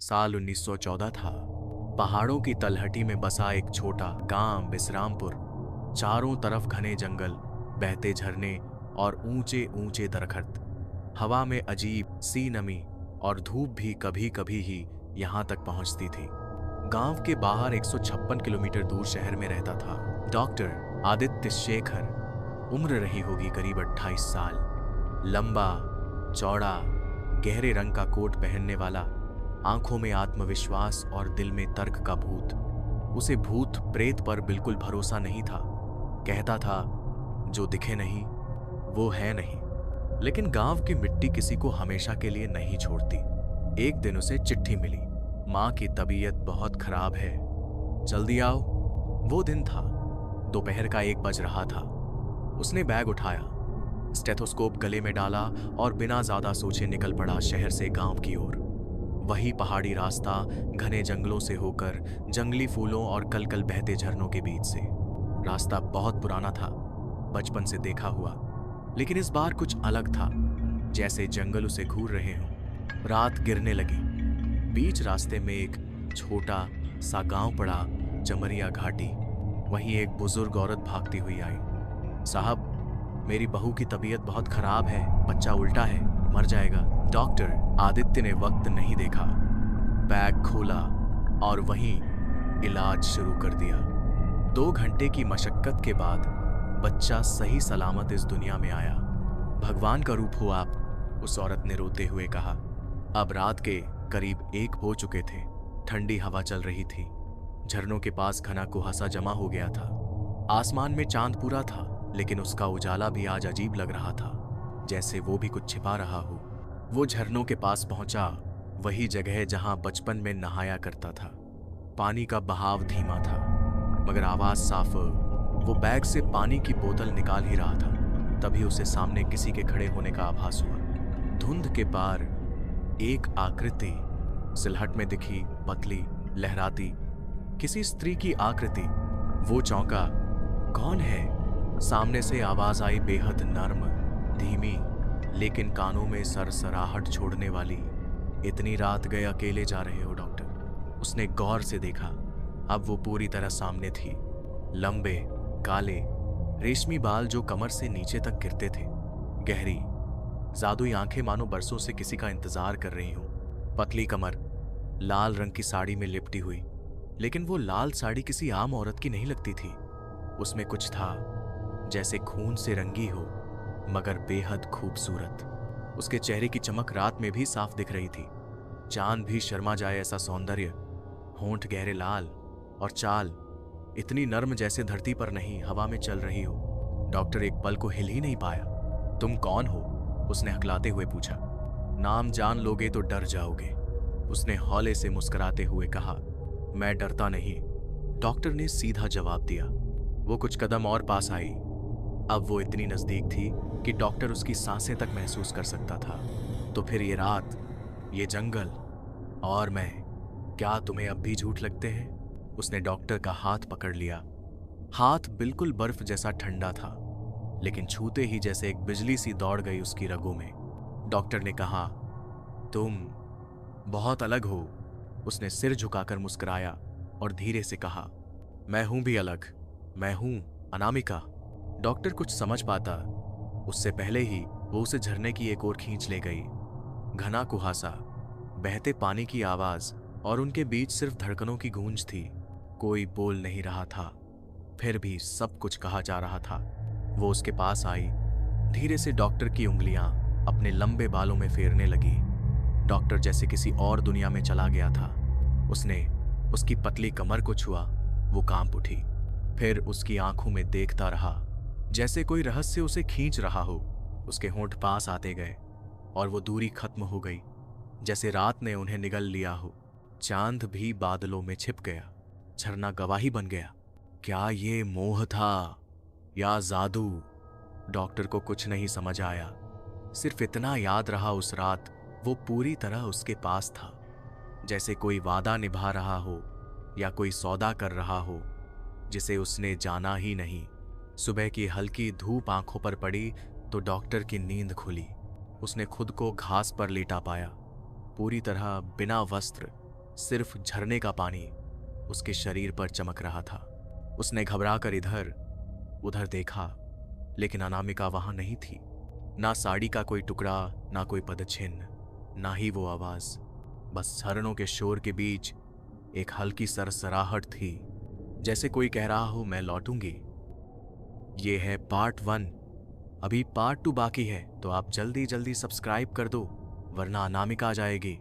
साल 1914 था। पहाड़ों की तलहटी में बसा एक छोटा गांव विश्रामपुर। चारों तरफ घने जंगल, बहते झरने और ऊंचे ऊंचे दरख्त। हवा में अजीब सी नमी और धूप भी कभी कभी ही यहां तक पहुंचती थी। गांव के बाहर 156 किलोमीटर दूर शहर में रहता था डॉक्टर आदित्य शेखर। उम्र रही होगी करीब 28 साल। लंबा, चौड़ा, गहरे रंग का कोट पहनने वाला, आंखों में आत्मविश्वास और दिल में तर्क का भूत। उसे भूत प्रेत पर बिल्कुल भरोसा नहीं था। कहता था, जो दिखे नहीं वो है नहीं। लेकिन गांव की मिट्टी किसी को हमेशा के लिए नहीं छोड़ती। एक दिन उसे चिट्ठी मिली, मां की तबीयत बहुत खराब है, जल्दी आओ। वो दिन था, दोपहर का 1 बज रहा था। उसने बैग उठाया, स्टेथोस्कोप गले में डाला और बिना ज्यादा सोचे निकल पड़ा शहर से गांव की ओर। वही पहाड़ी रास्ता, घने जंगलों से होकर, जंगली फूलों और कलकल बहते झरनों के बीच से। रास्ता बहुत पुराना था, बचपन से देखा हुआ, लेकिन इस बार कुछ अलग था, जैसे जंगल उसे घूर रहे हों। रात गिरने लगी। बीच रास्ते में एक छोटा सा गांव पड़ा, चमरिया घाटी। वहीं एक बुजुर्ग औरत भागती हुई आई। साहब, मेरी बहू की तबीयत बहुत खराब है, बच्चा उल्टा है, मर जाएगा। डॉक्टर आदित्य ने वक्त नहीं देखा, बैग खोला और वहीं इलाज शुरू कर दिया। 2 घंटे की मशक्कत के बाद बच्चा सही सलामत इस दुनिया में आया। भगवान का रूप हो आप, उस औरत ने रोते हुए कहा। अब रात के करीब 1 हो चुके थे। ठंडी हवा चल रही थी। झरनों के पास घना कुहासा जमा हो गया था। आसमान में चांद पूरा था, लेकिन उसका उजाला भी आज अजीब लग रहा था, जैसे वो भी कुछ छिपा रहा हो। वो झरनों के पास पहुंचा, वही जगह जहां बचपन में नहाया करता था। पानी का बहाव धीमा था, मगर आवाज साफ। वो बैग से पानी की बोतल निकाल ही रहा था, तभी उसे सामने किसी के खड़े होने का आभास हुआ। धुंध के पार एक आकृति सिलहट में दिखी, पतली, लहराती, किसी स्त्री की आकृति। वो चौंका, कौन है? सामने से आवाज आई, बेहद नर्म, धीमी, लेकिन कानों में सरसराहट छोड़ने वाली। इतनी रात गए अकेले जा रहे हो डॉक्टर? उसने गौर से देखा। अब वो पूरी तरह सामने थी। लंबे, काले, रेशमी बाल जो कमर से नीचे तक गिरते थे। गहरी, जादुई आंखें मानो बरसों से किसी का इंतजार कर रही हूं। पतली कमर, लाल रंग की साड़ी में लिपटी हुई, लेकिन वो लाल साड़ी किसी आम औरत की नहीं लगती थी। उसमें कुछ था, जैसे खून से रंगी हो, मगर बेहद खूबसूरत। उसके चेहरे की चमक रात में भी साफ दिख रही थी। चांद भी शर्मा जाए ऐसा सौंदर्य। होंठ गहरे लाल और चाल इतनी नर्म जैसे धरती पर नहीं, हवा में चल रही हो। डॉक्टर एक पल को हिल ही नहीं पाया। तुम कौन हो? उसने हकलाते हुए पूछा। नाम जान लोगे तो डर जाओगे, उसने हौले से मुस्कुराते हुए कहा। मैं डरता नहीं, डॉक्टर ने सीधा जवाब दिया। वो कुछ कदम और पास आई। अब वो इतनी नजदीक थी कि डॉक्टर उसकी सांसें तक महसूस कर सकता था। तो फिर ये रात, ये जंगल और मैं, क्या तुम्हें अब भी झूठ लगते हैं? उसने डॉक्टर का हाथ पकड़ लिया। हाथ बिल्कुल बर्फ जैसा ठंडा था, लेकिन छूते ही जैसे एक बिजली सी दौड़ गई उसकी रगों में। डॉक्टर ने कहा, तुम बहुत अलग हो। उसने सिर झुकाकर मुस्कुराया और धीरे से कहा, मैं हूं भी अलग, मैं हूं अनामिका। डॉक्टर कुछ समझ पाता, उससे पहले ही वो उसे झरने की एक ओर खींच ले गई। घना कुहासा, बहते पानी की आवाज और उनके बीच सिर्फ धड़कनों की गूंज थी। कोई बोल नहीं रहा था, फिर भी सब कुछ कहा जा रहा था। वो उसके पास आई, धीरे से डॉक्टर की उंगलियां अपने लंबे बालों में फेरने लगी। डॉक्टर जैसे किसी और दुनिया में चला गया था। उसने उसकी पतली कमर को छुआ, वो कांप उठी। फिर उसकी आंखों में देखता रहा, जैसे कोई रहस्य उसे खींच रहा हो। उसके होंठ पास आते गए और वो दूरी खत्म हो गई, जैसे रात ने उन्हें निगल लिया हो। चांद भी बादलों में छिप गया। झरना गवाही बन गया। क्या ये मोह था या जादू? डॉक्टर को कुछ नहीं समझ आया। सिर्फ इतना याद रहा, उस रात वो पूरी तरह उसके पास था, जैसे कोई वादा निभा रहा हो या कोई सौदा कर रहा हो जिसे उसने जाना ही नहीं। सुबह की हल्की धूप आंखों पर पड़ी तो डॉक्टर की नींद खुली। उसने खुद को घास पर लेटा पाया, पूरी तरह बिना वस्त्र, सिर्फ झरने का पानी उसके शरीर पर चमक रहा था। उसने घबराकर इधर उधर देखा, लेकिन अनामिका वहां नहीं थी। ना साड़ी का कोई टुकड़ा, ना कोई पदचिन्ह, ना ही वो आवाज। बस झरनों के शोर के बीच एक हल्की सरसराहट थी, जैसे कोई कह रहा हो मैं लौटूंगी। ये है पार्ट 1। अभी पार्ट 2 बाकी है, तो आप जल्दी जल्दी सब्सक्राइब कर दो, वरना अनामिका आ जाएगी।